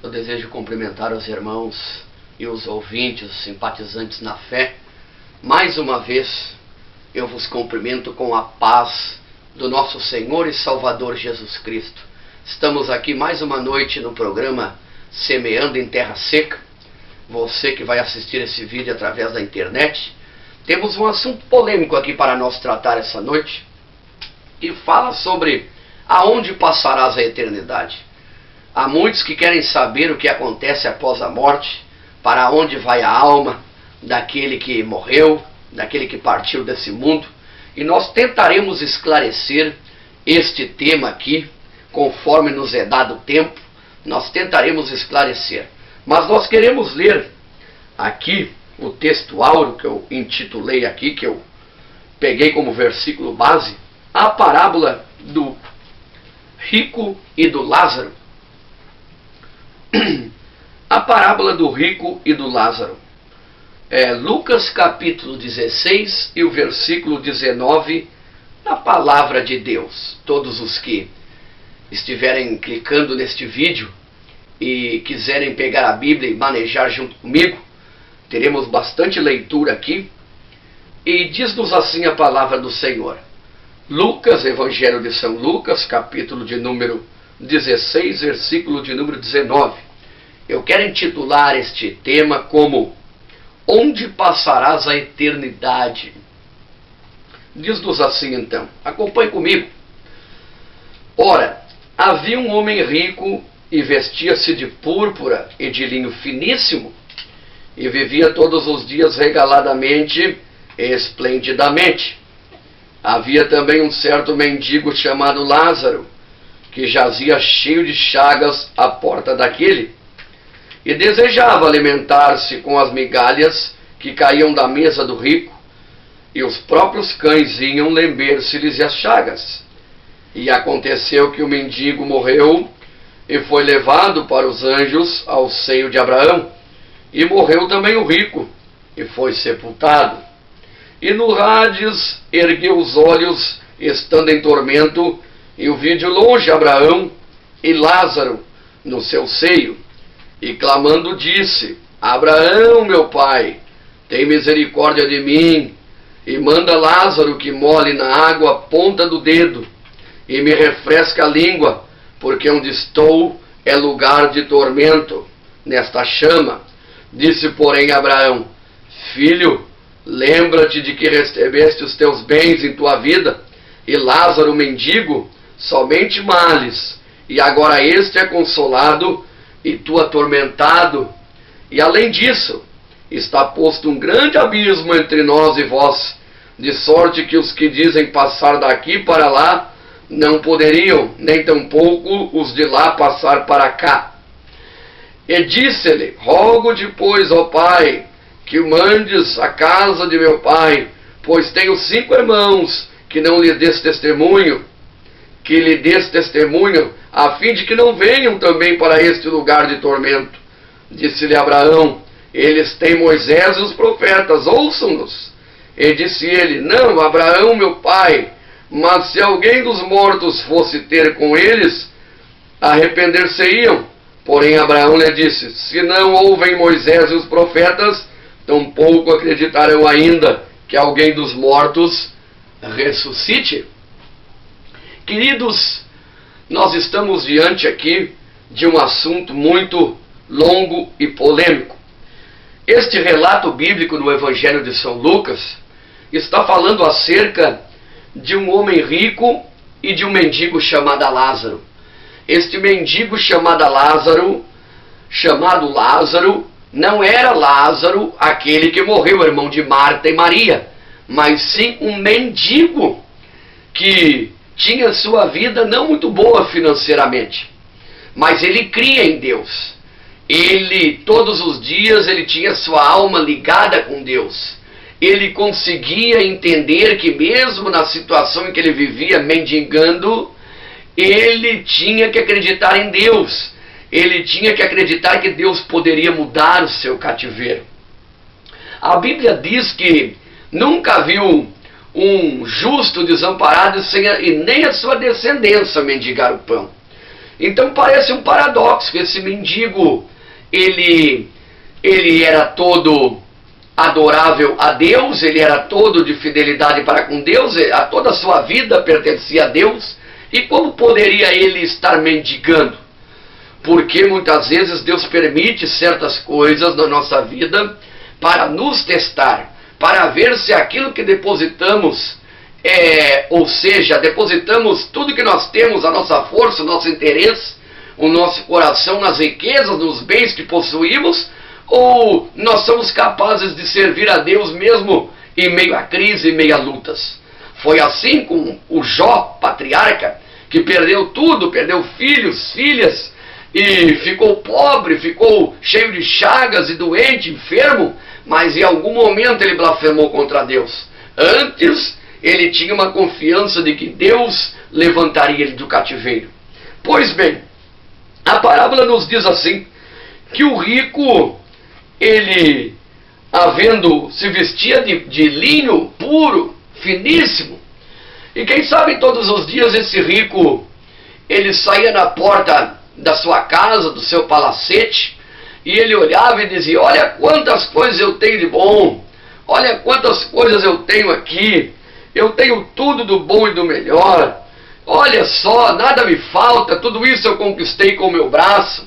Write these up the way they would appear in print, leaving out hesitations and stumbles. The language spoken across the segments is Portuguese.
Eu desejo cumprimentar os irmãos e os ouvintes, os simpatizantes na fé. Mais uma vez, eu vos cumprimento com a paz do nosso Senhor e Salvador Jesus Cristo. Estamos aqui mais uma noite no programa Semeando em Terra Seca. Você que vai assistir esse vídeo através da internet, temos um assunto polêmico aqui para nós tratar essa noite, que fala sobre aonde passarás a eternidade. Há muitos que querem saber o que acontece após a morte, para onde vai a alma daquele que morreu, daquele que partiu desse mundo, e nós tentaremos esclarecer este tema aqui, conforme nos é dado tempo, nós tentaremos esclarecer. Mas nós queremos ler aqui o texto áureo que eu intitulei aqui, que eu peguei como versículo base, a parábola do rico e do Lázaro. A parábola do rico e do Lázaro. Lucas capítulo 16 e o versículo 19, na palavra de Deus. Todos os que estiverem clicando neste vídeo e quiserem pegar a Bíblia e manejar junto comigo, teremos bastante leitura aqui. E diz-nos assim a palavra do Senhor. Lucas, Evangelho de São Lucas, capítulo de número 16, versículo de número 19. Eu quero intitular este tema como Onde passarás a eternidade? Diz-nos assim então, acompanhe comigo. Ora, havia um homem rico e vestia-se de púrpura e de linho finíssimo, e vivia todos os dias regaladamente e esplendidamente. Havia também um certo mendigo chamado Lázaro, que jazia cheio de chagas à porta daquele, e desejava alimentar-se com as migalhas que caíam da mesa do rico, e os próprios cães vinham lamber-se-lhes as chagas. E aconteceu que o mendigo morreu e foi levado para os anjos ao seio de Abraão, e morreu também o rico, e foi sepultado. E no Hades ergueu os olhos, estando em tormento, e o viu de longe Abraão e Lázaro no seu seio. E clamando disse: Abraão, meu pai, tem misericórdia de mim, e manda Lázaro que molhe na água a ponta do dedo, e me refresca a língua, porque onde estou é lugar de tormento, nesta chama. Disse, porém, Abraão: Filho, lembra-te de que recebeste os teus bens em tua vida, e Lázaro, mendigo, somente males, e agora este é consolado, e tu atormentado. E além disso, está posto um grande abismo entre nós e vós, de sorte que os que dizem passar daqui para lá, não poderiam, nem tampouco os de lá passar para cá. E disse-lhe: Rogo-te, pois, ó pai, que mandes a casa de meu pai, pois tenho 5 irmãos, que não lhe des testemunho, a fim de que não venham também para este lugar de tormento. Disse-lhe Abraão: Eles têm Moisés e os profetas, ouçam-nos. E disse ele: Não, Abraão, meu pai, mas se alguém dos mortos fosse ter com eles, arrepender-se-iam. Porém Abraão lhe disse: Se não ouvem Moisés e os profetas, tampouco acreditarão ainda que alguém dos mortos ressuscite. Queridos, nós estamos diante aqui de um assunto muito longo e polêmico. Este relato bíblico no Evangelho de São Lucas está falando acerca de um homem rico e de um mendigo chamado Lázaro. Este mendigo chamado Lázaro, não era Lázaro aquele que morreu, irmão de Marta e Maria, mas sim um mendigo que tinha sua vida não muito boa financeiramente, mas ele cria em Deus. Ele, todos os dias, ele tinha sua alma ligada com Deus. Ele conseguia entender que mesmo na situação em que ele vivia mendigando, ele tinha que acreditar em Deus. Ele tinha que acreditar que Deus poderia mudar o seu cativeiro. A Bíblia diz que nunca viu um justo desamparado e nem a sua descendência mendigar o pão. Então parece um paradoxo que esse mendigo, ele era todo adorável a Deus, ele era todo de fidelidade para com Deus, a toda a sua vida pertencia a Deus, e como poderia ele estar mendigando? Porque muitas vezes Deus permite certas coisas na nossa vida para nos testar, para ver se aquilo que depositamos, ou seja, depositamos tudo que nós temos, a nossa força, o nosso interesse, o nosso coração nas riquezas, nos bens que possuímos, ou nós somos capazes de servir a Deus mesmo em meio a crise, em meio a lutas. Foi assim com o Jó, patriarca, que perdeu tudo, perdeu filhos, filhas, e ficou pobre, ficou cheio de chagas e doente, enfermo, mas em algum momento ele blasfemou contra Deus. Antes, ele tinha uma confiança de que Deus levantaria ele do cativeiro. Pois bem, a parábola nos diz assim, que o rico, ele, se vestia de linho puro, finíssimo, e quem sabe todos os dias esse rico, ele saía na porta da sua casa, do seu palacete, e ele olhava e dizia, olha quantas coisas eu tenho de bom, olha quantas coisas eu tenho aqui, eu tenho tudo do bom e do melhor, olha só, nada me falta, tudo isso eu conquistei com o meu braço.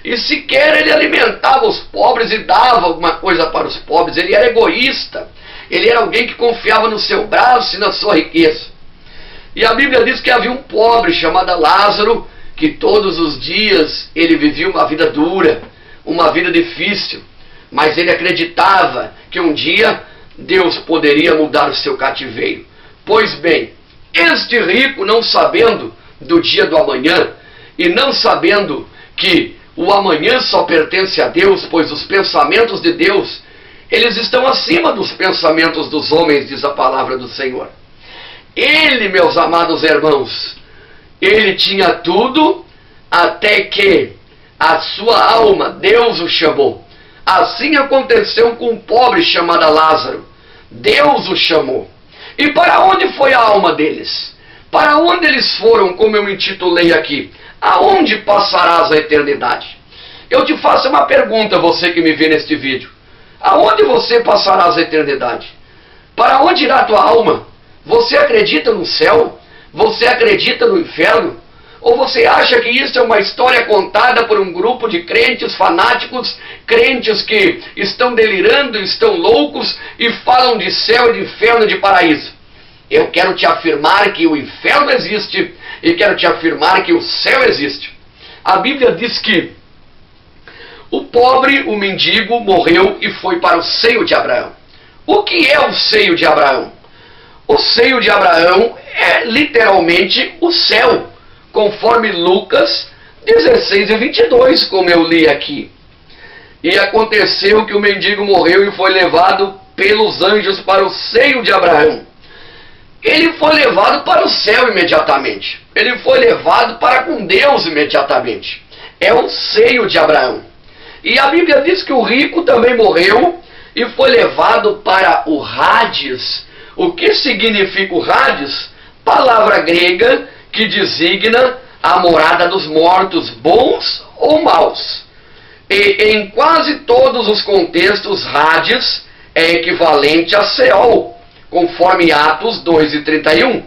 E sequer ele alimentava os pobres e dava alguma coisa para os pobres, ele era egoísta, ele era alguém que confiava no seu braço e na sua riqueza. E a Bíblia diz que havia um pobre chamado Lázaro, que todos os dias ele vivia uma vida dura, uma vida difícil, mas ele acreditava que um dia Deus poderia mudar o seu cativeiro. Pois bem, este rico, não sabendo do dia do amanhã, e não sabendo que o amanhã só pertence a Deus, pois os pensamentos de Deus, eles estão acima dos pensamentos dos homens, diz a palavra do Senhor. Ele, meus amados irmãos, ele tinha tudo, até que a sua alma, Deus o chamou. Assim aconteceu com um pobre chamado Lázaro. Deus o chamou. E para onde foi a alma deles? Para onde eles foram, como eu intitulei aqui? Aonde passarás a eternidade? Eu te faço uma pergunta, você que me vê neste vídeo. Aonde você passarás a eternidade? Para onde irá a tua alma? Você acredita no céu? Você acredita no inferno? Ou você acha que isso é uma história contada por um grupo de crentes fanáticos, crentes que estão delirando, estão loucos e falam de céu e de inferno e de paraíso? Eu quero te afirmar que o inferno existe e quero te afirmar que o céu existe. A Bíblia diz que o pobre, o mendigo, morreu e foi para o seio de Abraão. O que é o seio de Abraão? O seio de Abraão é literalmente o céu, conforme Lucas 16 e 22, como eu li aqui. E aconteceu que o mendigo morreu e foi levado pelos anjos para o seio de Abraão. Ele foi levado para o céu imediatamente. Ele foi levado para com Deus imediatamente. É o seio de Abraão. E a Bíblia diz que o rico também morreu e foi levado para o Hades. O que significa o Hades? Palavra grega que designa a morada dos mortos, bons ou maus. E em quase todos os contextos, Hades é equivalente a Seol, conforme Atos 2 e 31.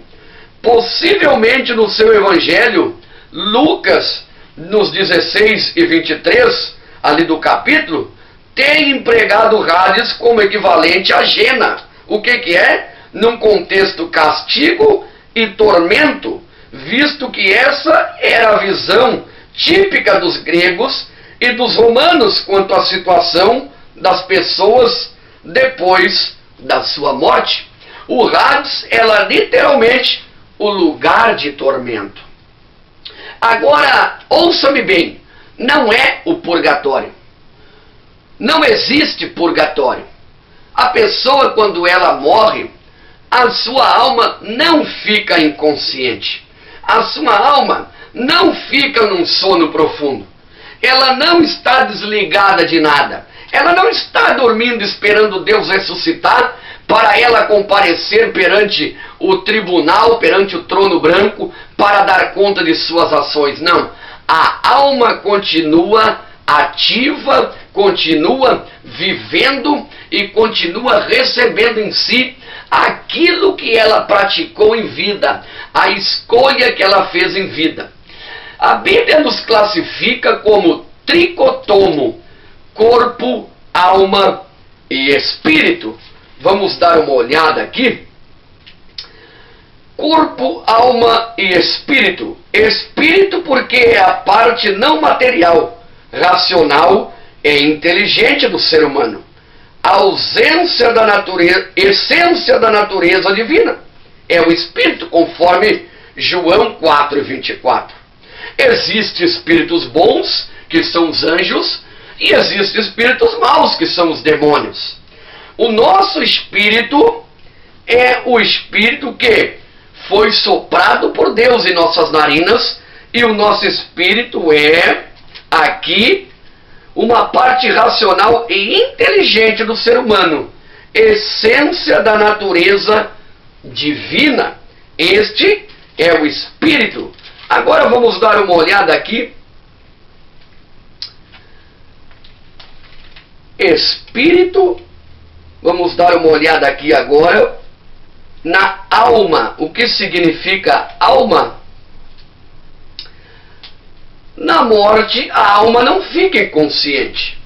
Possivelmente no seu evangelho, Lucas, nos 16 e 23, ali do capítulo, tem empregado Hades como equivalente a Gena. O que é? Num contexto castigo e tormento, visto que essa era a visão típica dos gregos e dos romanos quanto à situação das pessoas depois da sua morte. O Hades era literalmente o lugar de tormento. Agora, ouça-me bem, não é o purgatório. Não existe purgatório. A pessoa, quando ela morre, a sua alma não fica inconsciente. A sua alma não fica num sono profundo. Ela não está desligada de nada. Ela não está dormindo esperando Deus ressuscitar para ela comparecer perante o tribunal, perante o trono branco, para dar conta de suas ações. Não. a alma continua ativa, continua vivendo e continua recebendo em si aquilo que ela praticou em vida, a escolha que ela fez em vida. A Bíblia nos classifica como tricotomo, corpo, alma e espírito. Vamos dar uma olhada aqui. Corpo, alma e espírito. Espírito porque é a parte não material, racional e inteligente do ser humano. A ausência da natureza, essência da natureza divina. É o espírito, conforme João 4:24. Existem espíritos bons, que são os anjos, e existem espíritos maus, que são os demônios. O nosso espírito é o espírito que foi soprado por Deus em nossas narinas, e o nosso espírito é, aqui, uma parte racional e inteligente do ser humano, essência da natureza divina. Este é o espírito. Agora vamos dar uma olhada aqui. Espírito, vamos dar uma olhada aqui agora na alma. O que significa alma? Na morte, a alma não fica inconsciente,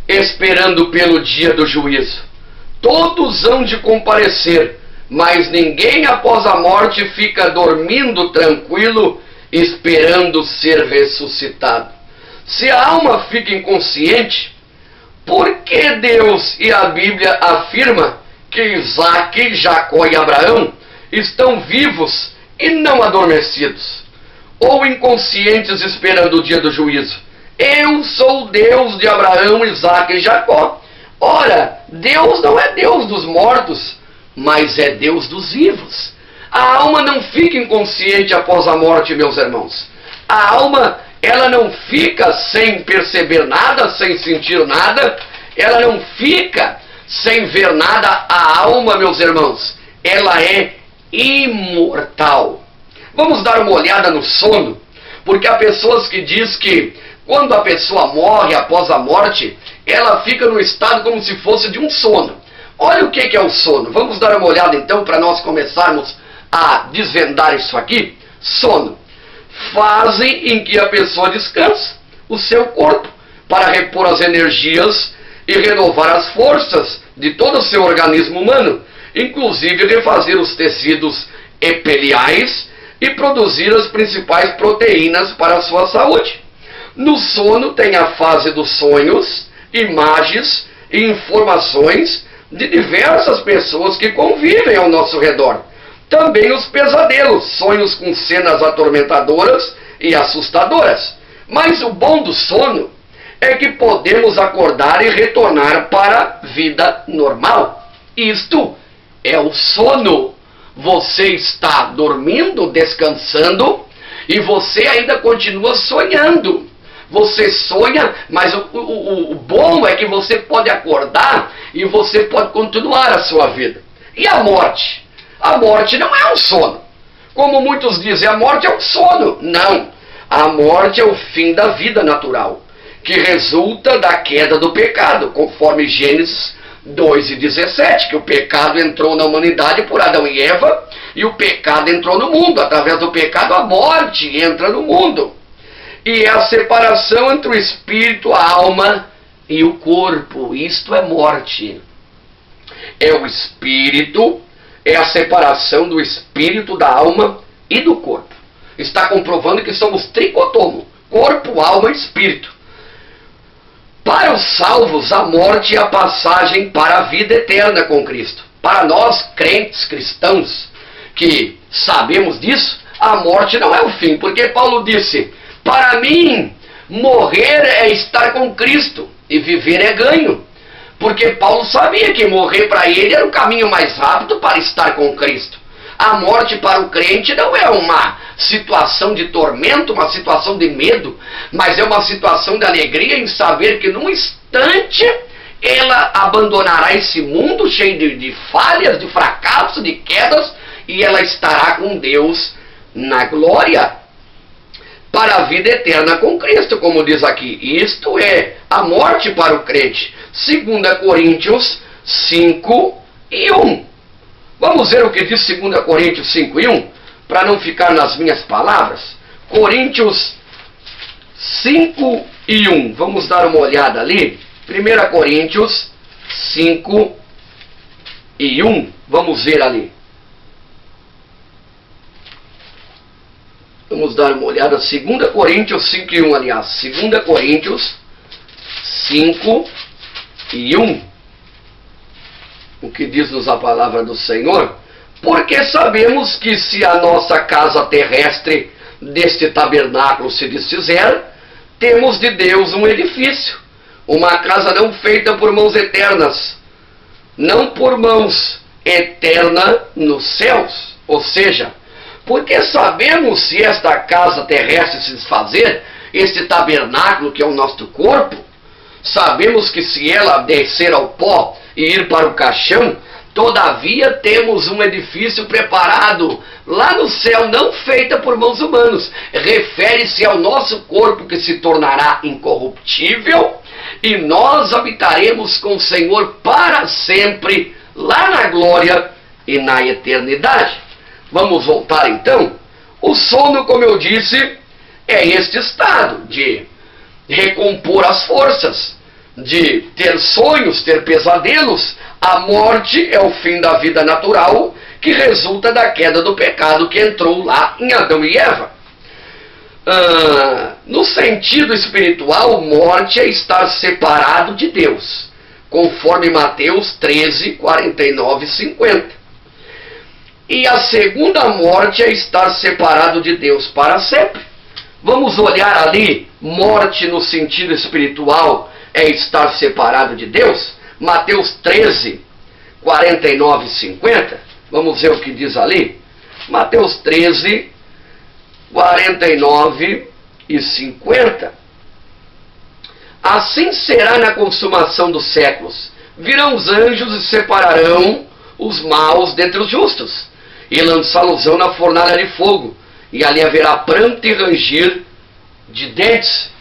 esperando pelo dia do juízo. Todos hão de comparecer, mas ninguém após a morte fica dormindo tranquilo, esperando ser ressuscitado. Se a alma fica inconsciente, por que Deus e a Bíblia afirma que Isaac, Jacó e Abraão estão vivos e não adormecidos, ou inconscientes esperando o dia do juízo? Eu sou o Deus de Abraão, Isaac e Jacó. Ora, Deus não é Deus dos mortos, mas é Deus dos vivos. A alma não fica inconsciente após a morte, meus irmãos. A alma, ela não fica sem perceber nada, sem sentir nada, ela não fica sem ver nada. A alma, meus irmãos, ela é imortal. Vamos dar uma olhada no sono, porque há pessoas que dizem que quando a pessoa morre após a morte, ela fica no estado como se fosse de um sono. Olha o que é o sono. Vamos dar uma olhada então para nós começarmos a desvendar isso aqui. Sono. Fase em que a pessoa descansa o seu corpo para repor as energias e renovar as forças de todo o seu organismo humano, inclusive refazer os tecidos epiteliais e produzir as principais proteínas para a sua saúde. No sono tem a fase dos sonhos, imagens e informações de diversas pessoas que convivem ao nosso redor. Também os pesadelos, sonhos com cenas atormentadoras e assustadoras. Mas o bom do sono é que podemos acordar e retornar para a vida normal. Isto é o sono. Você está dormindo, descansando, e você ainda continua sonhando. Você sonha, mas o bom é que você pode acordar e você pode continuar a sua vida. E a morte? A morte não é um sono. Como muitos dizem, a morte é um sono. Não. A morte é o fim da vida natural, que resulta da queda do pecado, conforme Gênesis 2:17, que o pecado entrou na humanidade por Adão e Eva, e o pecado entrou no mundo. Através do pecado, a morte entra no mundo. E é a separação entre o espírito, a alma e o corpo. Isto é morte. É o espírito, é a separação do espírito, da alma e do corpo. Está comprovando que somos tricotomo, corpo, alma e espírito. Para os salvos, a morte é a passagem para a vida eterna com Cristo. Para nós, crentes, cristãos, que sabemos disso, a morte não é o fim, porque Paulo disse: para mim, morrer é estar com Cristo e viver é ganho. Porque Paulo sabia que morrer para ele era o caminho mais rápido para estar com Cristo. A morte para o crente não é uma situação de tormento, uma situação de medo, mas é uma situação de alegria em saber que num instante ela abandonará esse mundo cheio de falhas, de fracassos, de quedas, e ela estará com Deus na glória. para a vida eterna com Cristo, como diz aqui. Isto é a morte para o crente. 2 Coríntios 5:1. Vamos ver o que diz 2 Coríntios 5:1, para não ficar nas minhas palavras. Coríntios 5:1. Vamos dar uma olhada ali. 1 Coríntios 5:1. Vamos ver ali. Vamos dar uma olhada. 2 Coríntios 5:1, aliás. 2 Coríntios 5:1. O que diz-nos a palavra do Senhor? Porque sabemos que se a nossa casa terrestre deste tabernáculo se desfizer, temos de Deus um edifício, uma casa não feita por mãos eternas, não por mãos, eterna nos céus. Ou seja, porque sabemos se esta casa terrestre se desfazer, este tabernáculo que é o nosso corpo, sabemos que se ela descer ao pó e ir para o caixão, todavia temos um edifício preparado lá no céu, não feita por mãos humanas. Refere-se ao nosso corpo que se tornará incorruptível, e nós habitaremos com o Senhor para sempre, lá na glória e na eternidade. Vamos voltar então. O sono, como eu disse, é este estado de recompor as forças, de ter sonhos, ter pesadelos. A morte é o fim da vida natural, que resulta da queda do pecado que entrou lá em Adão e Eva. No sentido espiritual, morte é estar separado de Deus, conforme Mateus 13, 49 e 50. E a segunda morte é estar separado de Deus para sempre. Vamos olhar ali, morte no sentido espiritual é estar separado de Deus. Mateus 13, 49 e 50. Vamos ver o que diz ali. Mateus 13, 49 e 50. Assim será na consumação dos séculos. Virão os anjos e separarão os maus dentre os justos, e lançá-los-ão na fornalha de fogo, e ali haverá pranto e ranger de dentes.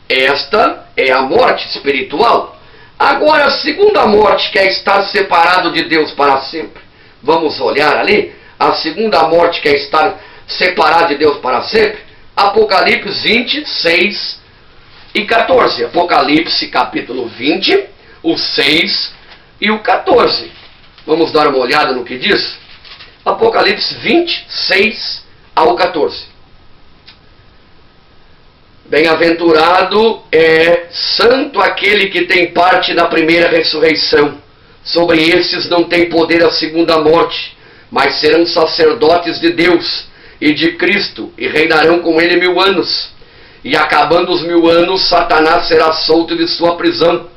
Esta é a morte espiritual. Agora, a segunda morte, que é estar separado de Deus para sempre. Vamos olhar ali. A segunda morte, que é estar separado de Deus para sempre. Apocalipse 26 e 14. Apocalipse capítulo 20, o 6 e o 14. Vamos dar uma olhada no que diz? Apocalipse 26 ao 14. Bem-aventurado é santo aquele que tem parte na primeira ressurreição. Sobre esses não tem poder a segunda morte, mas serão sacerdotes de Deus e de Cristo, e reinarão com ele 1000 anos. E acabando os 1000 anos, Satanás será solto de sua prisão,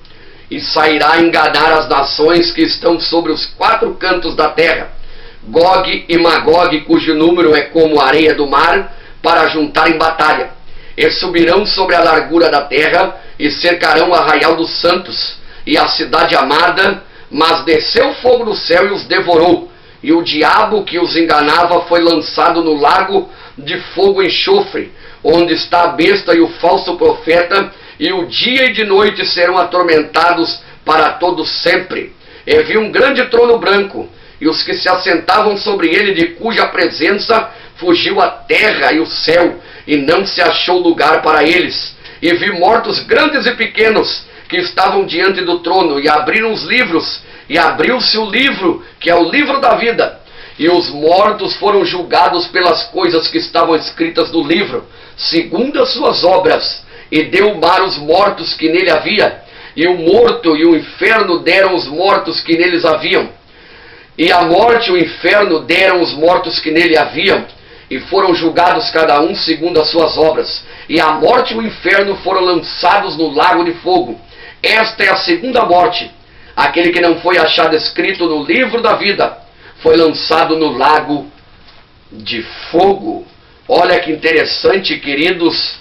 e sairá a enganar as nações que estão sobre os 4 cantos da terra, Gog e Magog, cujo número é como a areia do mar, para juntar em batalha. E subirão sobre a largura da terra, e cercarão o arraial dos santos, e a cidade amada, mas desceu fogo do céu e os devorou. E o diabo que os enganava foi lançado no lago de fogo e enxofre, onde está a besta e o falso profeta, e o dia e de noite serão atormentados para todo sempre. E vi um grande trono branco, e os que se assentavam sobre ele, de cuja presença fugiu a terra e o céu, e não se achou lugar para eles. E vi mortos grandes e pequenos, que estavam diante do trono, e abriram os livros, e abriu-se o livro, que é o livro da vida. E os mortos foram julgados pelas coisas que estavam escritas no livro, segundo as suas obras. E deu o mar os mortos que nele havia, e o morto e o inferno deram os mortos que neles haviam. E a morte e o inferno deram os mortos que nele haviam, e foram julgados cada um segundo as suas obras. E a morte e o inferno foram lançados no lago de fogo. Esta é a segunda morte. Aquele que não foi achado escrito no livro da vida foi lançado no lago de fogo. Olha que interessante, queridos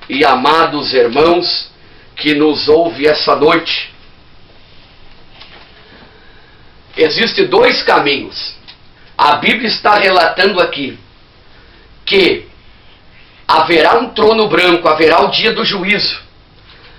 e amados irmãos que nos ouve essa noite. Existem 2 caminhos. A Bíblia está relatando aqui que haverá um trono branco, haverá o dia do juízo,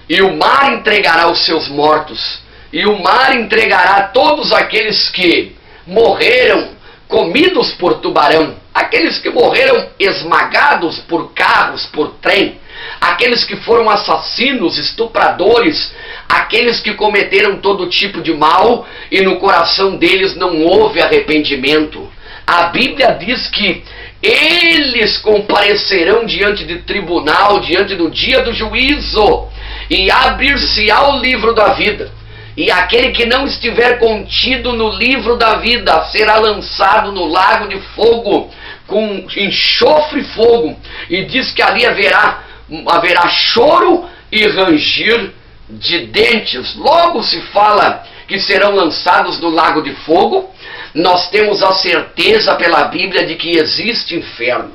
e o mar entregará os seus mortos, e o mar entregará todos aqueles que morreram comidos por tubarão, aqueles que morreram esmagados por carros, por trem, aqueles que foram assassinos, estupradores, aqueles que cometeram todo tipo de mal e no coração deles não houve arrependimento. A Bíblia diz que eles comparecerão diante de tribunal, diante do dia do juízo, e abrir-se-á o livro da vida. E aquele que não estiver contido no livro da vida será lançado no lago de fogo, com enxofre e fogo. E diz que ali haverá choro e ranger de dentes. Logo se fala que serão lançados no lago de fogo. Nós temos a certeza pela Bíblia de que existe inferno.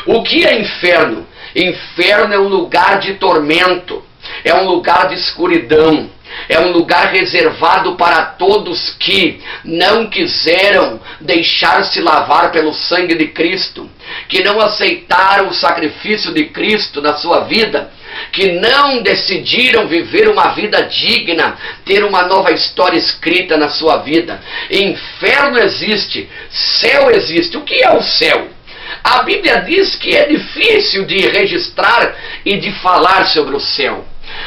O que é inferno? Inferno é um lugar de tormento, é um lugar de escuridão, é um lugar reservado para todos que não quiseram deixar-se lavar pelo sangue de Cristo, que não aceitaram o sacrifício de Cristo na sua vida, que não decidiram viver uma vida digna, ter uma nova história escrita na sua vida. Inferno existe, céu existe. O que é o céu? A Bíblia diz que é difícil de registrar e de falar sobre o céu.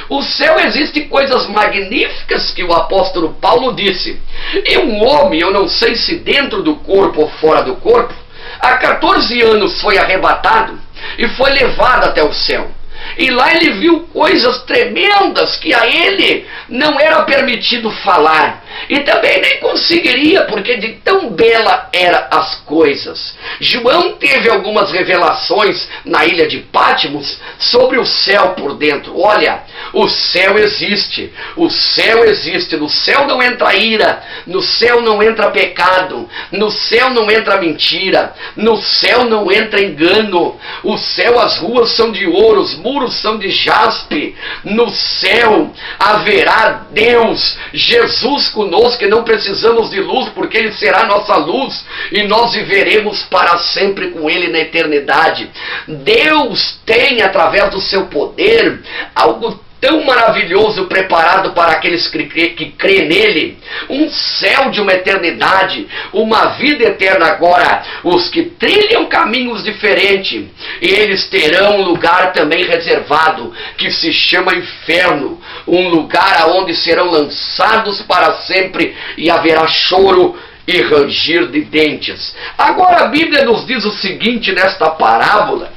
O céu existem coisas magníficas que o apóstolo Paulo disse. E um homem, eu não sei se dentro do corpo ou fora do corpo, há 14 anos foi arrebatado e foi levado até o céu. E lá ele viu coisas tremendas que a ele não era permitido falar. E também nem conseguiria, porque de tão bela eram as coisas. João teve algumas revelações na ilha de Patmos sobre o céu por dentro. Olha, o céu existe, o céu existe. No céu não entra ira, no céu não entra pecado, no céu não entra mentira, no céu não entra engano. O céu, as ruas são de ouro, os muros são de jaspe. No céu haverá Deus, Jesus conosco, que não precisamos de luz, porque Ele será nossa luz, e nós viveremos para sempre com Ele na eternidade. Deus tem, através do seu poder, algo tão maravilhoso preparado para aqueles que creem nele, um céu de uma eternidade, uma vida eterna. Agora, os que trilham caminhos diferentes, eles terão um lugar também reservado, que se chama inferno, um lugar onde serão lançados para sempre, e haverá choro e ranger de dentes. Agora a Bíblia nos diz o seguinte nesta parábola,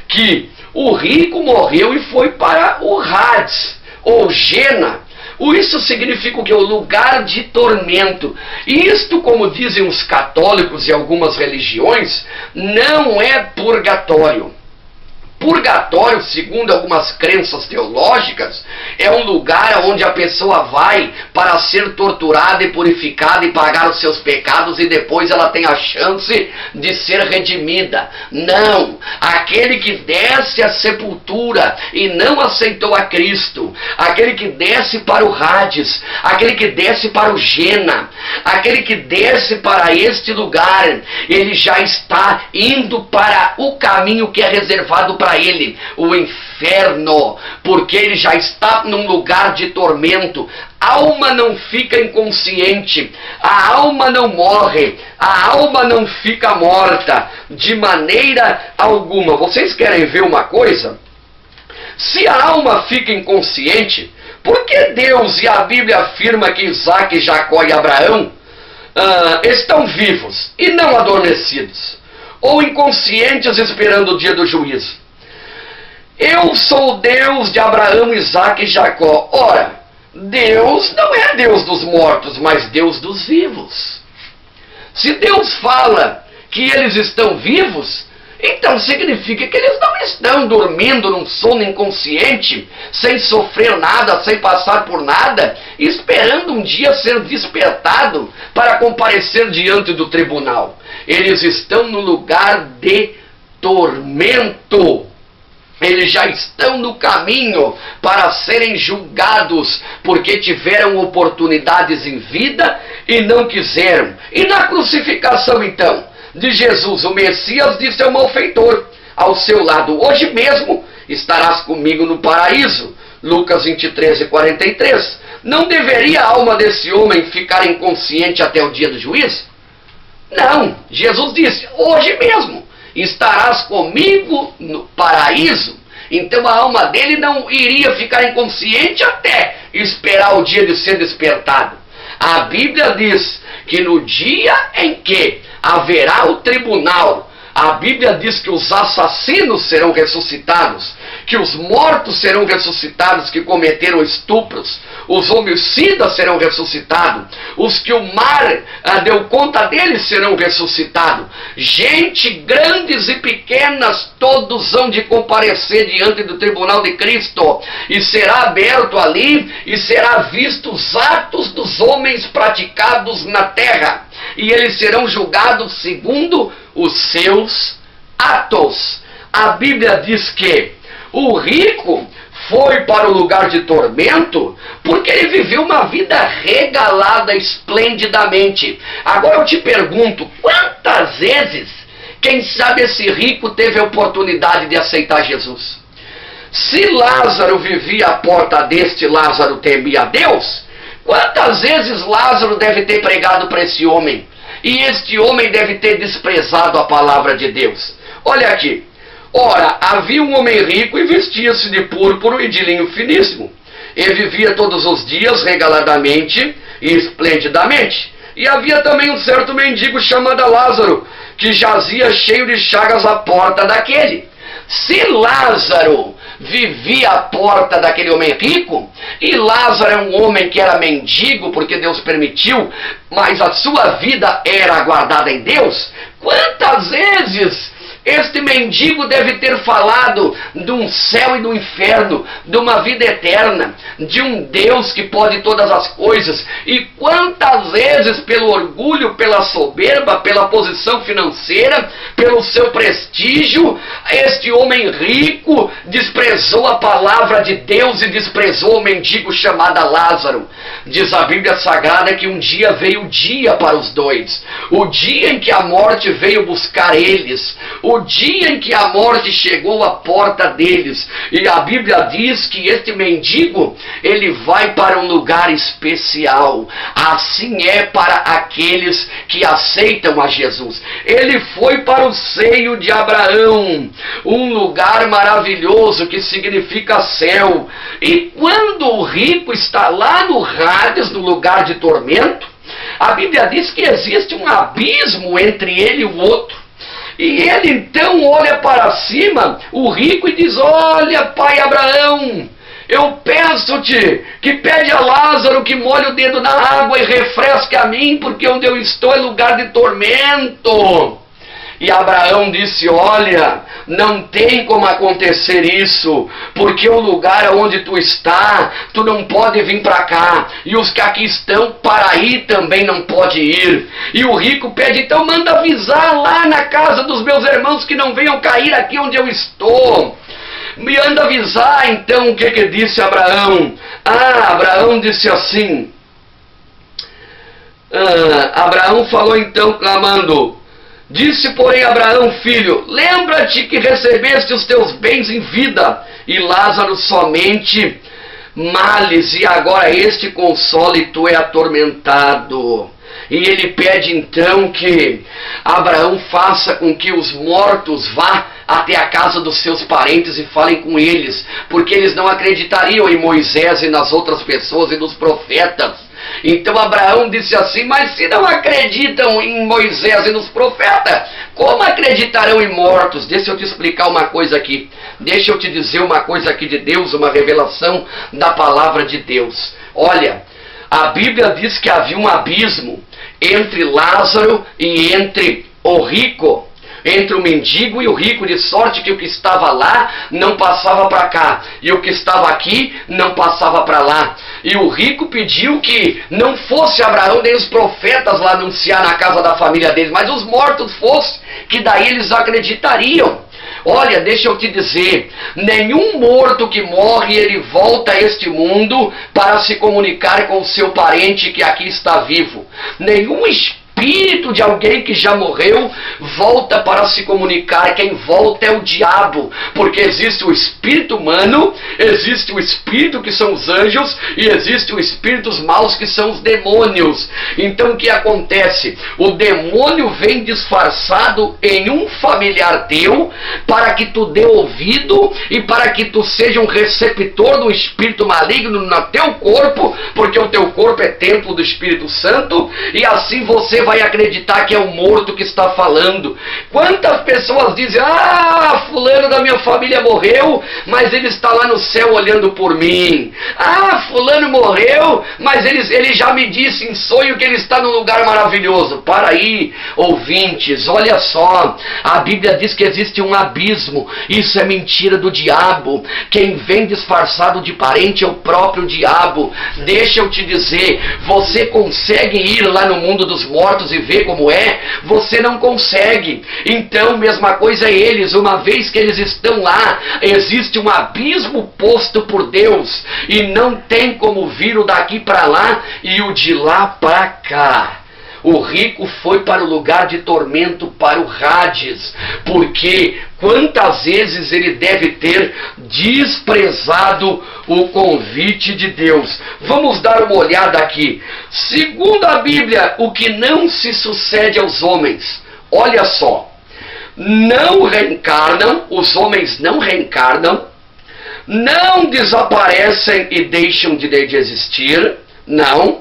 que o rico morreu e foi para o Hades, ou Gena. Isso significa o que? O lugar de tormento. E isto, como dizem os católicos e algumas religiões, não é purgatório. Purgatório, segundo algumas crenças teológicas, é um lugar onde a pessoa vai para ser torturada e purificada e pagar os seus pecados, e depois ela tem a chance de ser redimida. Não! Aquele que desce à sepultura e não aceitou a Cristo, aquele que desce para o Hades, aquele que desce para o Gena, aquele que desce para este lugar, ele já está indo para o caminho que é reservado para ele, o inferno, porque ele já está num lugar de tormento. A alma não fica inconsciente, a alma não morre, a alma não fica morta, de maneira alguma. Vocês querem ver uma coisa? Se a alma fica inconsciente, por que Deus e a Bíblia afirma que Isaac, Jacó e Abraão estão vivos e não adormecidos, ou inconscientes esperando o dia do juízo? Eu sou o Deus de Abraão, Isaac e Jacó. Ora, Deus não é Deus dos mortos, mas Deus dos vivos. Se Deus fala que eles estão vivos, então significa que eles não estão dormindo num sono inconsciente, sem sofrer nada, sem passar por nada, esperando um dia ser despertado para comparecer diante do tribunal. Eles estão no lugar de tormento. Eles já estão no caminho para serem julgados, porque tiveram oportunidades em vida e não quiseram. E na crucificação, então, de Jesus, o Messias disse ao malfeitor: ao seu lado. Hoje mesmo estarás comigo no paraíso. Lucas 23:43. Não deveria a alma desse homem ficar inconsciente até o dia do juízo? Não, Jesus disse, hoje mesmo estarás comigo no paraíso. Então a alma dele não iria ficar inconsciente até esperar o dia de ser despertado. A Bíblia diz que no dia em que haverá o tribunal, a Bíblia diz que os assassinos serão ressuscitados, que os mortos serão ressuscitados que cometeram estupros, os homicidas serão ressuscitados, os que o mar deu conta deles serão ressuscitados. Gente, grandes e pequenas, todos hão de comparecer diante do tribunal de Cristo, e será aberto ali, e será visto os atos dos homens praticados na terra, e eles serão julgados segundo os seus atos. A Bíblia diz que o rico foi para o lugar de tormento porque ele viveu uma vida regalada esplendidamente. Agora eu te pergunto, quantas vezes, quem sabe esse rico teve a oportunidade de aceitar Jesus? Se Lázaro vivia à porta deste, Lázaro temia a Deus, quantas vezes Lázaro deve ter pregado para esse homem? E este homem deve ter desprezado a palavra de Deus. Olha aqui. Ora, havia um homem rico e vestia-se de púrpura e de linho finíssimo. E vivia todos os dias regaladamente e esplendidamente. E havia também um certo mendigo chamado Lázaro, que jazia cheio de chagas à porta daquele. Se Lázaro vivia à porta daquele homem rico, e Lázaro é um homem que era mendigo, porque Deus permitiu, mas a sua vida era guardada em Deus, quantas vezes este mendigo deve ter falado de um céu e do inferno, de uma vida eterna, de um Deus que pode todas as coisas, e quantas vezes pelo orgulho, pela soberba, pela posição financeira, pelo seu prestígio, este homem rico desprezou a palavra de Deus e desprezou o mendigo chamado Lázaro. Diz a Bíblia Sagrada que um dia veio o dia para os dois, o dia em que a morte veio buscar eles, o dia em que a morte chegou à porta deles. E a Bíblia diz que este mendigo, ele vai para um lugar especial. Assim é para aqueles que aceitam a Jesus. Ele foi para o seio de Abraão, um lugar maravilhoso que significa céu. E quando o rico está lá no Hades, no lugar de tormento, a Bíblia diz que existe um abismo entre ele e o outro. E ele então olha para cima, o rico, e diz, olha, pai Abraão, eu peço-te que pede a Lázaro que molhe o dedo na água e refresque a mim, porque onde eu estou é lugar de tormento. E Abraão disse, olha, não tem como acontecer isso, porque o lugar onde tu está, tu não pode vir para cá, e os que aqui estão, para aí também não pode ir. E o rico pede, então manda avisar lá na casa dos meus irmãos que não venham cair aqui onde eu estou. Me anda avisar. Então o que disse Abraão? Abraão disse assim, Abraão falou então clamando, disse, porém, Abraão, filho, lembra-te que recebeste os teus bens em vida, e Lázaro somente males, e agora este consola e tu é atormentado. E ele pede então que Abraão faça com que os mortos vá até a casa dos seus parentes e falem com eles, porque eles não acreditariam em Moisés e nas outras pessoas e nos profetas. Então Abraão disse assim, mas se não acreditam em Moisés e nos profetas, como acreditarão em mortos? Deixa eu te explicar uma coisa aqui. Deixa eu te dizer uma coisa aqui de Deus, uma revelação da palavra de Deus. Olha, a Bíblia diz que havia um abismo entre Lázaro e entre o rico, entre o mendigo e o rico, de sorte que o que estava lá não passava para cá, e o que estava aqui não passava para lá. E o rico pediu que não fosse Abraão nem os profetas lá anunciar na casa da família deles, mas os mortos fossem, que daí eles acreditariam. Olha, deixa eu te dizer, nenhum morto que morre, ele volta a este mundo para se comunicar com o seu parente que aqui está vivo. Nenhum espírito espírito de alguém que já morreu volta para se comunicar. Quem volta é o diabo, porque existe o espírito humano, existe o espírito que são os anjos, e existe o espírito dos maus que são os demônios. Então o que acontece? O demônio vem disfarçado em um familiar teu, para que tu dê ouvido e para que tu seja um receptor do espírito maligno no teu corpo, porque o teu corpo é templo do Espírito Santo, e assim você vai acreditar que é o morto que está falando. Quantas pessoas dizem: ah, fulano da minha família morreu, mas ele está lá no céu olhando por mim. Ah, fulano morreu, mas ele já me disse em sonho que ele está num lugar maravilhoso. Para aí, ouvintes, olha só, a Bíblia diz que existe um abismo. Isso é mentira do diabo. Quem vem disfarçado de parente é o próprio diabo. Deixa eu te dizer, você consegue ir lá no mundo dos mortos e ver como é? Você não consegue. Então, mesma coisa é eles. Uma vez que eles estão lá, existe um abismo posto por Deus, e não tem como vir o daqui para lá e o de lá para cá. O rico foi para o lugar de tormento, para o Hades, porque quantas vezes ele deve ter desprezado o convite de Deus. Vamos dar uma olhada aqui. Segundo a Bíblia, o que não se sucede aos homens, olha só, não reencarnam, os homens não reencarnam, não desaparecem e deixam de existir, não,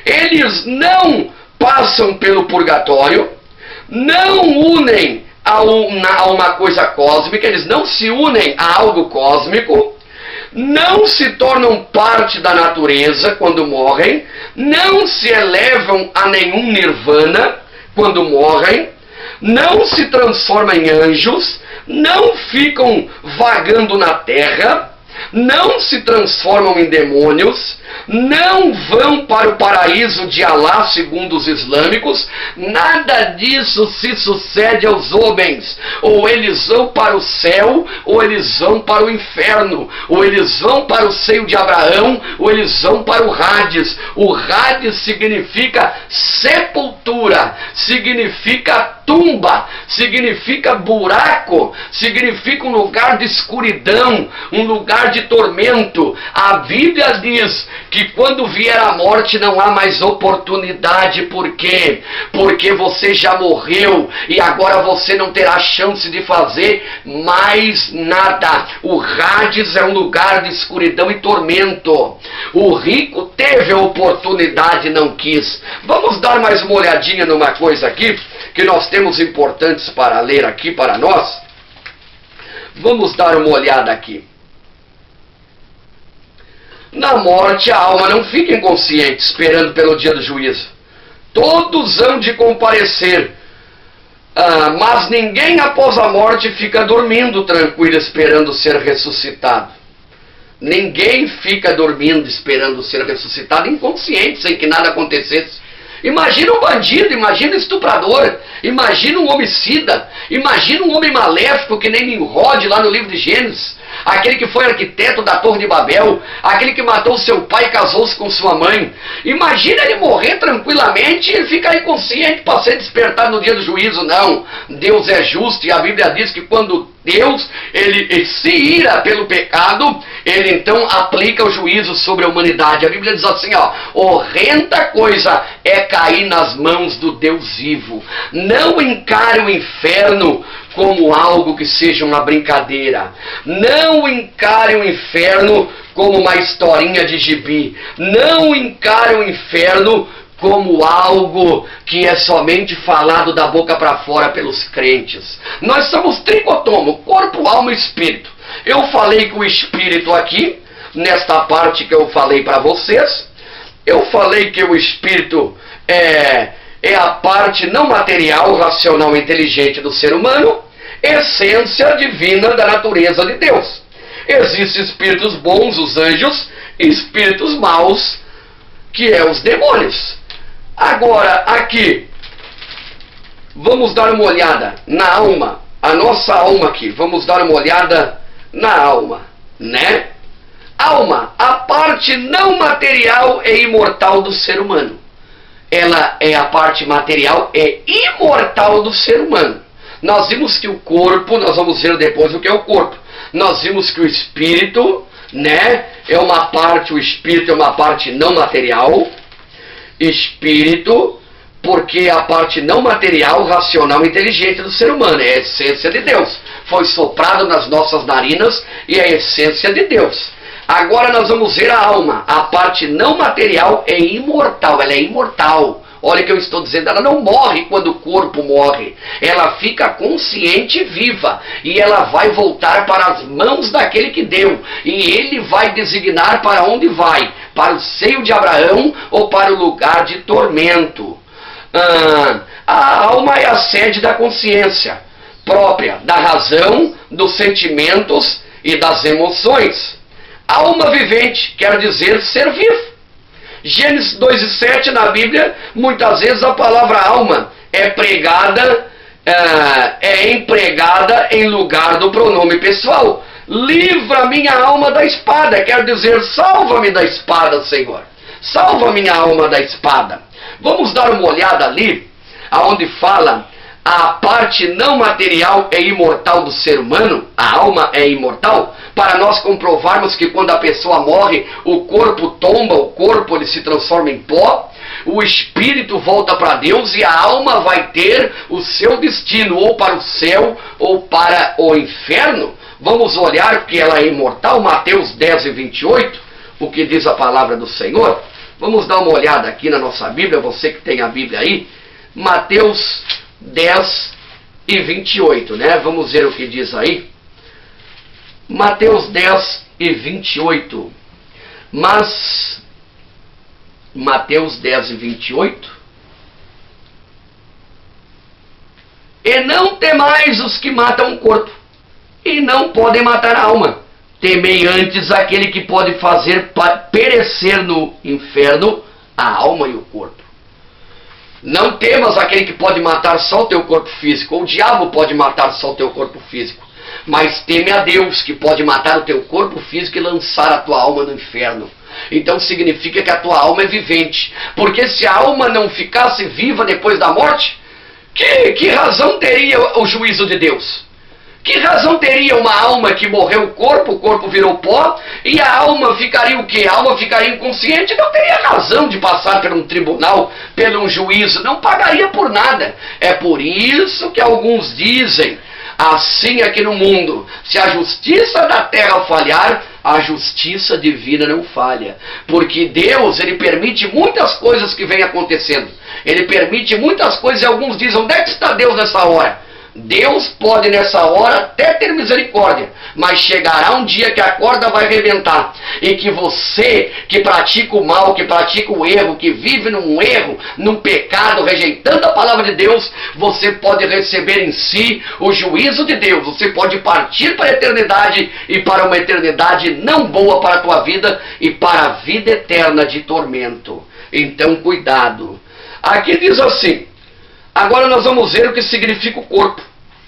eles não passam pelo purgatório, não unem a uma coisa cósmica, eles não se unem a algo cósmico, não se tornam parte da natureza quando morrem, não se elevam a nenhum nirvana quando morrem, não se transformam em anjos, não ficam vagando na terra, não se transformam em demônios, não vão para o paraíso de Alá, segundo os islâmicos. Nada disso se sucede aos homens. Ou eles vão para o céu, ou eles vão para o inferno, ou eles vão para o seio de Abraão, ou eles vão para o Hades. O Hades significa sepultura, significa tumba, significa buraco, significa um lugar de escuridão, um lugar de tormento. A Bíblia diz que quando vier a morte não há mais oportunidade. Por quê? Porque você já morreu e agora você não terá chance de fazer mais nada. O Hades é um lugar de escuridão e tormento. O rico teve a oportunidade e não quis. Vamos dar mais uma olhadinha numa coisa aqui que nós temos importantes para ler aqui para nós. Vamos dar uma olhada aqui. Na morte a alma não fica inconsciente, esperando pelo dia do juízo. Todos hão de comparecer, mas ninguém após a morte fica dormindo tranquilo, esperando ser ressuscitado. Ninguém fica dormindo, esperando ser ressuscitado, inconsciente, sem que nada acontecesse. Imagina um bandido, imagina um estuprador, imagina um homicida, imagina um homem maléfico que nem Nimrod lá no livro de Gênesis, aquele que foi arquiteto da Torre de Babel, aquele que matou seu pai e casou-se com sua mãe. Imagina ele morrer tranquilamente e ele ficar inconsciente para ser despertado no dia do juízo. Não, Deus é justo e a Bíblia diz que quando Deus ele se ira pelo pecado, ele então aplica o juízo sobre a humanidade. A Bíblia diz assim, ó: horrenda coisa é cair nas mãos do Deus vivo. Não encare o inferno como algo que seja uma brincadeira. Não encare o inferno como uma historinha de gibi. Não encare o inferno como algo que é somente falado da boca para fora pelos crentes. Nós somos tricotomo, corpo, alma e espírito. Eu falei que o espírito aqui, nesta parte que eu falei para vocês, eu falei que o espírito é a parte não material, racional e inteligente do ser humano, essência divina da natureza de Deus. Existem espíritos bons, os anjos, e espíritos maus, que é os demônios. Agora, aqui, vamos dar uma olhada na alma, a nossa alma aqui, vamos dar uma olhada na alma, né? Alma, a parte não material e imortal do ser humano. ela é a parte material, é imortal do ser humano. Nós vimos que o corpo, nós vamos ver depois o que é o corpo. Nós vimos que o espírito, né, é uma parte, o espírito é uma parte não material. Espírito, porque é a parte não material, racional e inteligente do ser humano, é a essência de Deus. Foi soprado nas nossas narinas e é a essência de Deus. Agora nós vamos ver a alma. A parte não material é imortal, ela é imortal. Olha o que eu estou dizendo, ela não morre quando o corpo morre. Ela fica consciente e viva. E ela vai voltar para as mãos daquele que deu. E ele vai designar para onde vai. Para o seio de Abraão ou para o lugar de tormento. A alma é a sede da consciência própria, da razão, dos sentimentos e das emoções. Alma vivente quer dizer ser vivo. Gênesis 2:7 na Bíblia, muitas vezes a palavra alma é empregada em lugar do pronome pessoal. Livra minha alma da espada, quer dizer salva-me da espada, Senhor. Salva minha alma da espada. Vamos dar uma olhada ali, aonde fala a parte não material é imortal do ser humano, a alma é imortal, para nós comprovarmos que quando a pessoa morre, o corpo tomba, o corpo ele se transforma em pó, o espírito volta para Deus e a alma vai ter o seu destino, ou para o céu ou para o inferno. Vamos olhar que ela é imortal, Mateus 10:28, o que diz a palavra do Senhor. Vamos dar uma olhada aqui na nossa Bíblia, você que tem a Bíblia aí, Mateus 10:28, né? Vamos ver o que diz aí. Mateus 10:28. Mas, Mateus 10:28. E não temais os que matam o corpo, e não podem matar a alma. Temei antes aquele que pode fazer perecer no inferno a alma e o corpo. Não temas aquele que pode matar só o teu corpo físico. O diabo pode matar só o teu corpo físico. Mas teme a Deus, que pode matar o teu corpo físico e lançar a tua alma no inferno. Então significa que a tua alma é vivente. Porque se a alma não ficasse viva depois da morte, que razão teria o juízo de Deus? Que razão teria uma alma que morreu o corpo virou pó, e a alma ficaria o quê? A alma ficaria inconsciente, não teria razão de passar por um tribunal, por um juízo, não pagaria por nada. É por isso que alguns dizem, assim aqui no mundo, se a justiça da terra falhar, a justiça divina não falha. Porque Deus, ele permite muitas coisas que vêm acontecendo. Ele permite muitas coisas e alguns dizem, onde é que está Deus nessa hora? Deus pode nessa hora até ter misericórdia, mas chegará um dia que a corda vai arrebentar e que você que pratica o mal, que pratica o erro, que vive num erro, num pecado, rejeitando a palavra de Deus, você pode receber em si o juízo de Deus. Você pode partir para a eternidade e para uma eternidade não boa para a tua vida e para a vida eterna de tormento. Então cuidado. Aqui diz assim. Agora nós vamos ver o que significa o corpo.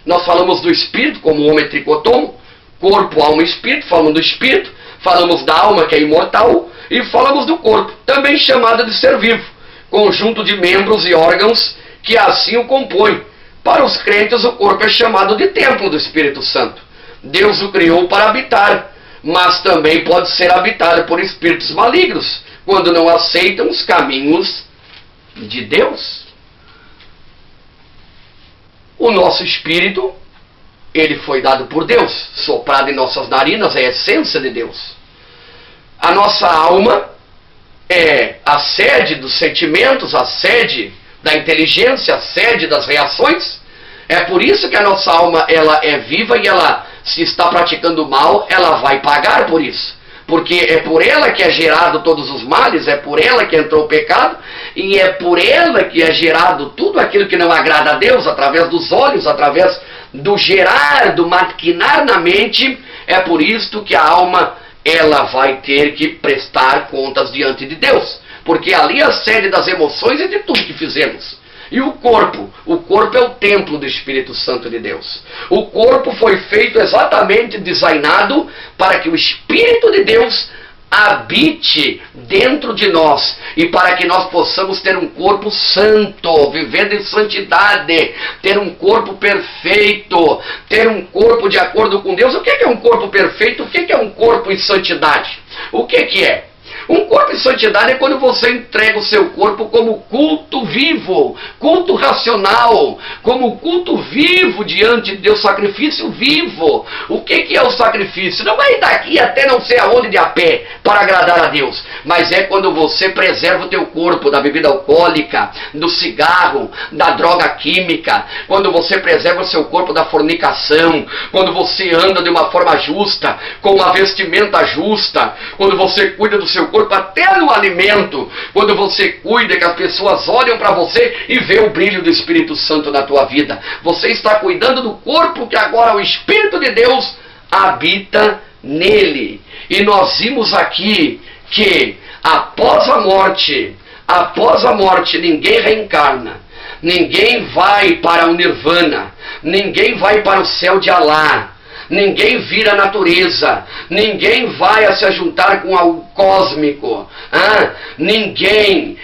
Nós falamos do espírito como o homem tricotomo, corpo, alma e espírito, falamos do espírito, falamos da alma que é imortal e falamos do corpo, também chamado de ser vivo, conjunto de membros e órgãos que assim o compõem. Para os crentes o corpo é chamado de templo do Espírito Santo. Deus o criou para habitar, mas também pode ser habitado por espíritos malignos, quando não aceitam os caminhos de Deus. O nosso espírito, ele foi dado por Deus, soprado em nossas narinas, é a essência de Deus. A nossa alma é a sede dos sentimentos, a sede da inteligência, a sede das reações. É por isso que a nossa alma ela é viva e ela, se está praticando mal, ela vai pagar por isso. Porque é por ela que é gerado todos os males, é por ela que entrou o pecado, e é por ela que é gerado tudo aquilo que não agrada a Deus, através dos olhos, através do gerar, do maquinar na mente. É por isso que a alma ela vai ter que prestar contas diante de Deus, porque ali é a sede das emoções e de tudo que fizemos. E o corpo é o templo do Espírito Santo de Deus. O corpo foi feito exatamente, designado para que o Espírito de Deus habite dentro de nós. e para que nós possamos ter um corpo santo, vivendo em santidade, ter um corpo perfeito, ter um corpo de acordo com Deus. O que é um corpo perfeito? O que é um corpo em santidade? O que é? Um corpo em santidade é quando você entrega o seu corpo como culto vivo, culto racional, como culto vivo diante de Deus, sacrifício vivo. O que é o sacrifício? Não é ir daqui até não sei aonde de a pé para agradar a Deus, mas é quando você preserva o teu corpo da bebida alcoólica, do cigarro, da droga química, quando você preserva o seu corpo da fornicação, quando você anda de uma forma justa, com uma vestimenta justa, quando você cuida do seu corpo até no alimento, quando você cuida que as pessoas olham para você e vê o brilho do Espírito Santo na tua vida. Você está cuidando do corpo que agora o Espírito de Deus habita nele. E nós vimos aqui que após a morte ninguém reencarna, ninguém vai para o Nirvana, ninguém vai para o céu de Alá, ninguém vira a natureza, ninguém vai a se ajuntar com o cósmico, ninguém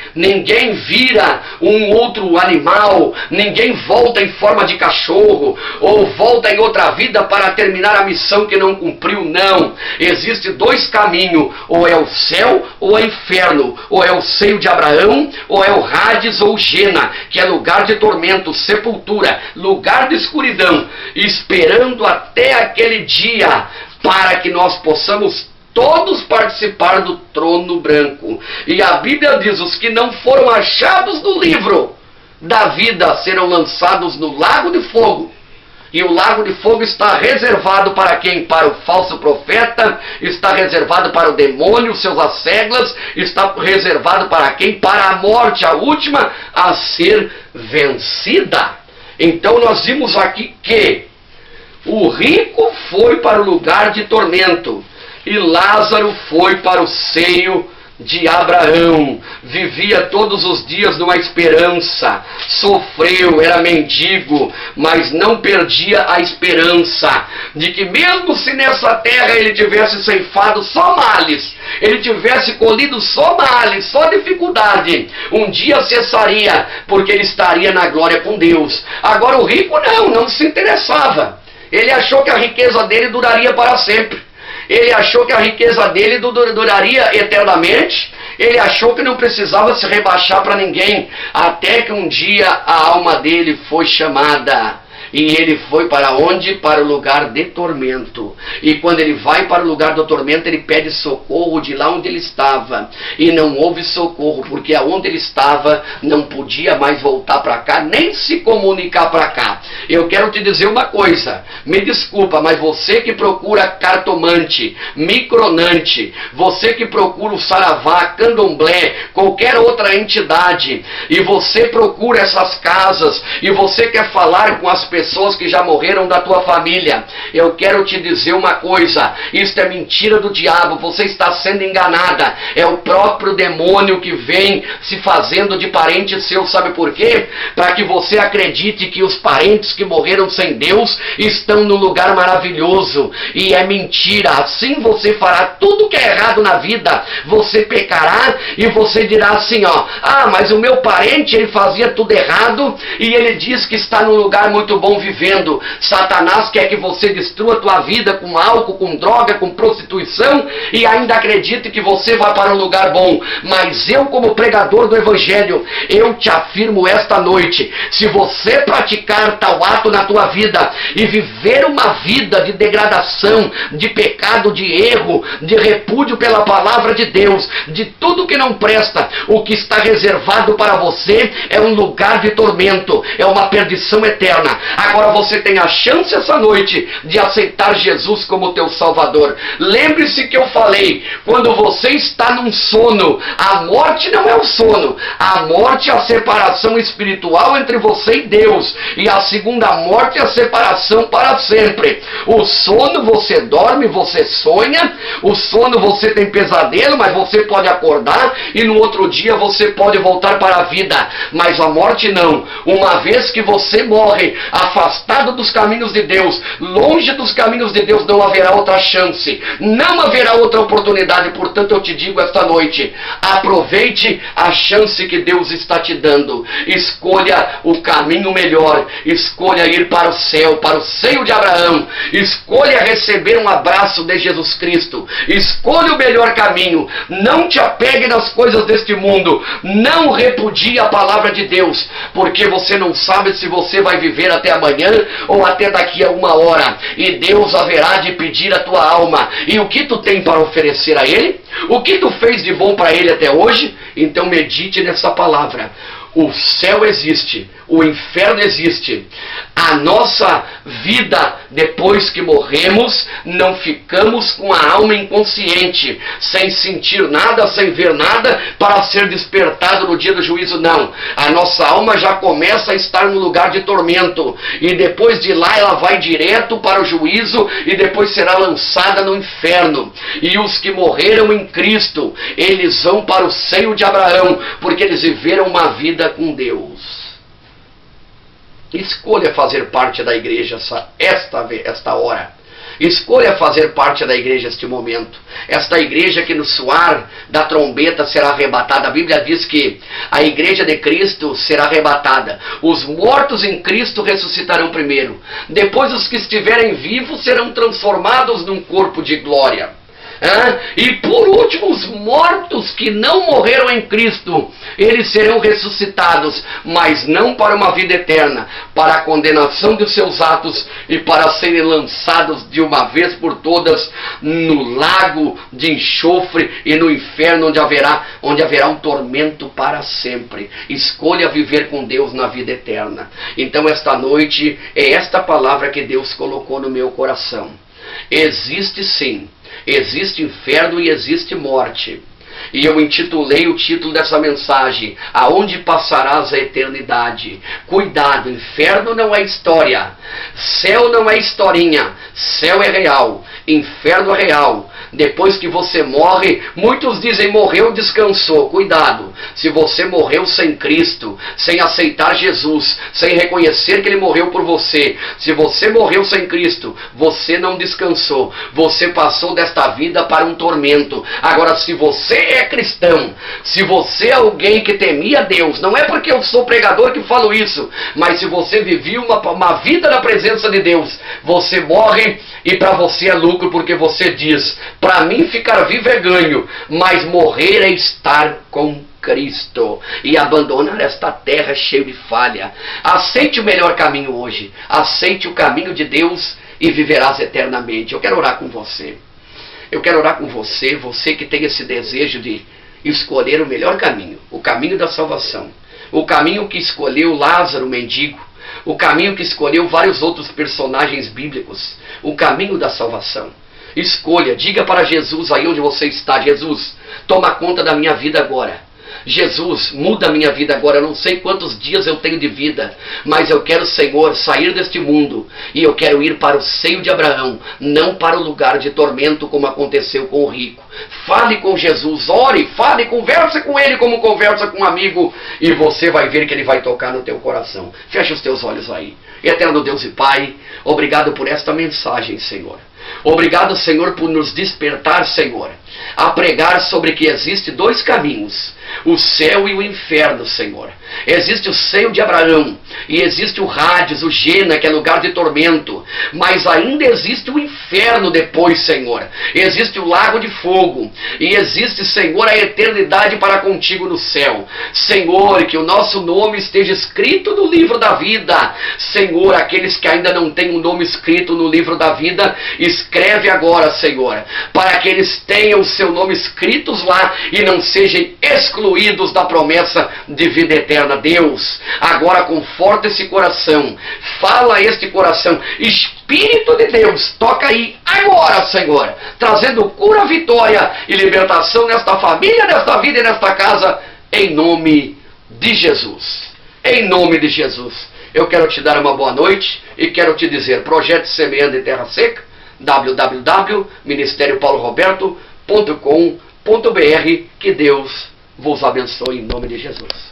vira um outro animal, ninguém volta em forma de cachorro, ou volta em outra vida para terminar a missão que não cumpriu. Não, existe dois caminhos, ou é o céu ou é o inferno, ou é o seio de Abraão, ou é o Hades ou Gena, que é lugar de tormento, sepultura, lugar de escuridão, esperando até aquele dia para que nós possamos todos participar do trono branco. E a Bíblia diz: os que não foram achados no livro da vida serão lançados no lago de fogo. E o lago de fogo está reservado para quem? Para o falso profeta, está reservado para o demônio, seus asseglas, está reservado para quem? Para a morte, a última a ser vencida. Então nós vimos aqui que o rico foi para o lugar de tormento e Lázaro foi para o seio de Abraão. Vivia todos os dias numa esperança, sofreu, era mendigo, mas não perdia a esperança de que mesmo se nessa terra ele tivesse ceifado só males, ele tivesse colhido só males, só dificuldade, um dia cessaria, porque ele estaria na glória com Deus. Agora o rico não se interessava. Ele achou que a riqueza dele duraria para sempre. Ele achou que a riqueza dele duraria eternamente. Ele achou que não precisava se rebaixar para ninguém. Até que um dia a alma dele foi chamada. E ele foi para onde? Para o lugar de tormento. E quando ele vai para o lugar do tormento, ele pede socorro de lá onde ele estava. E não houve socorro, porque aonde ele estava não podia mais voltar para cá, nem se comunicar para cá. Eu quero te dizer uma coisa, me desculpa, mas você que procura cartomante, micronante, você que procura o saravá, candomblé, qualquer outra entidade, e você procura essas casas, e você quer falar com as pessoas que já morreram da tua família, eu quero te dizer uma coisa: isto é mentira do diabo, você está sendo enganada. É o próprio demônio que vem se fazendo de parente seu. Sabe por quê? Para que você acredite que os parentes que morreram sem Deus estão num lugar maravilhoso, e é mentira. Assim você fará tudo que é errado na vida, você pecará e você dirá assim, mas o meu parente ele fazia tudo errado e ele diz que está num lugar muito bom vivendo. Satanás quer que você destrua a tua vida com álcool, com droga, com prostituição, e ainda acredite que você vai para um lugar bom. Mas eu, como pregador do Evangelho, eu te afirmo esta noite: se você praticar tal ato na tua vida e viver uma vida de degradação, de pecado, de erro, de repúdio pela palavra de Deus, de tudo que não presta, o que está reservado para você é um lugar de tormento, é uma perdição eterna. Agora você tem a chance essa noite de aceitar Jesus como teu Salvador. Lembre-se que eu falei, quando você está num sono, a morte não é o sono, a morte é a separação espiritual entre você e Deus, e a segunda morte é a separação para sempre. O sono você dorme, você sonha, o sono você tem pesadelo, mas você pode acordar e no outro dia você pode voltar para a vida, mas a morte não. Uma vez que você morre, a afastado dos caminhos de Deus, longe dos caminhos de Deus, não haverá outra chance, não haverá outra oportunidade. Portanto, eu te digo esta noite, aproveite a chance que Deus está te dando. Escolha o caminho melhor, escolha ir para o céu, para o seio de Abraão, escolha receber um abraço de Jesus Cristo, escolha o melhor caminho. Não te apegue nas coisas deste mundo, não repudie a palavra de Deus, porque você não sabe se você vai viver até amanhã ou até daqui a 1 hora, e Deus haverá de pedir a tua alma. E o que tu tem para oferecer a Ele? O que tu fez de bom para Ele até hoje? Então medite nessa palavra. O céu existe, o inferno existe. A nossa vida, depois que morremos, não ficamos com a alma inconsciente, sem sentir nada, sem ver nada, para ser despertado no dia do juízo, não. A nossa alma já começa a estar no lugar de tormento, e depois de lá ela vai direto para o juízo, e depois será lançada no inferno. E os que morreram em Cristo, eles vão para o seio de Abraão, porque eles viveram uma vida com Deus. Escolha fazer parte da igreja esta hora. Escolha fazer parte da igreja este momento. Esta igreja que no soar da trombeta será arrebatada. A Bíblia diz que a igreja de Cristo será arrebatada. Os mortos em Cristo ressuscitarão primeiro. Depois os que estiverem vivos serão transformados num corpo de glória. E por último, os mortos que não morreram em Cristo, eles serão ressuscitados, mas não para uma vida eterna, para a condenação de seus atos e para serem lançados de uma vez por todas no lago de enxofre e no inferno, onde haverá um tormento para sempre. Escolha viver com Deus na vida eterna. Então esta noite é esta palavra que Deus colocou no meu coração. Existe sim. Existe inferno e existe morte. E eu intitulei o título dessa mensagem: Aonde passarás a eternidade? Cuidado, inferno não é história, céu não é historinha, céu é real, inferno é real. Depois que você morre, muitos dizem morreu, descansou. Cuidado, se você morreu sem Cristo, sem aceitar Jesus, sem reconhecer que Ele morreu por você, se você morreu sem Cristo, você não descansou, você passou desta vida para um tormento. Agora, se você é cristão, se você é alguém que temia Deus, não é porque eu sou pregador que falo isso, mas se você vivia uma vida na presença de Deus, você morre e para você é lucro, porque você diz: para mim ficar vivo é ganho, mas morrer é estar com Cristo e abandonar esta terra cheia de falha. Aceite o melhor caminho hoje, aceite o caminho de Deus e viverás eternamente. Eu quero orar com você. Eu quero orar com você, você que tem esse desejo de escolher o melhor caminho, o caminho da salvação, o caminho que escolheu Lázaro, o mendigo, o caminho que escolheu vários outros personagens bíblicos, o caminho da salvação. Escolha, diga para Jesus aí onde você está: Jesus, toma conta da minha vida agora. Jesus, muda a minha vida agora. Eu não sei quantos dias eu tenho de vida, mas eu quero, Senhor, sair deste mundo e eu quero ir para o seio de Abraão, não para o lugar de tormento como aconteceu com o rico. Fale com Jesus, ore, fale, converse com Ele como conversa com um amigo, e você vai ver que Ele vai tocar no teu coração. Feche os teus olhos aí. Eterno Deus e Pai, obrigado por esta mensagem, Senhor. Obrigado, Senhor, por nos despertar, Senhor, a pregar sobre que existe dois caminhos: o céu e o inferno, Senhor. Existe o seio de Abraão e existe o Hades, o Gena, que é lugar de tormento, mas ainda existe o inferno depois, Senhor. Existe o lago de fogo e existe, Senhor, a eternidade para contigo no céu. Senhor, que o nosso nome esteja escrito no livro da vida. Senhor, aqueles que ainda não têm o nome escrito no livro da vida, escreve agora, Senhor, para que eles tenham o seu nome escritos lá e não sejam excluídos da promessa de vida eterna. Deus, agora conforta esse coração, fala a este coração. Espírito de Deus, toca aí agora, Senhor, trazendo cura, vitória e libertação nesta família, nesta vida e nesta casa, em nome de Jesus. Em nome de Jesus. Eu quero te dar uma boa noite e quero te dizer: Projeto Semeando em Terra Seca, www.ministeriopaulo.roberto.com.br. Que Deus vos abençoe em nome de Jesus.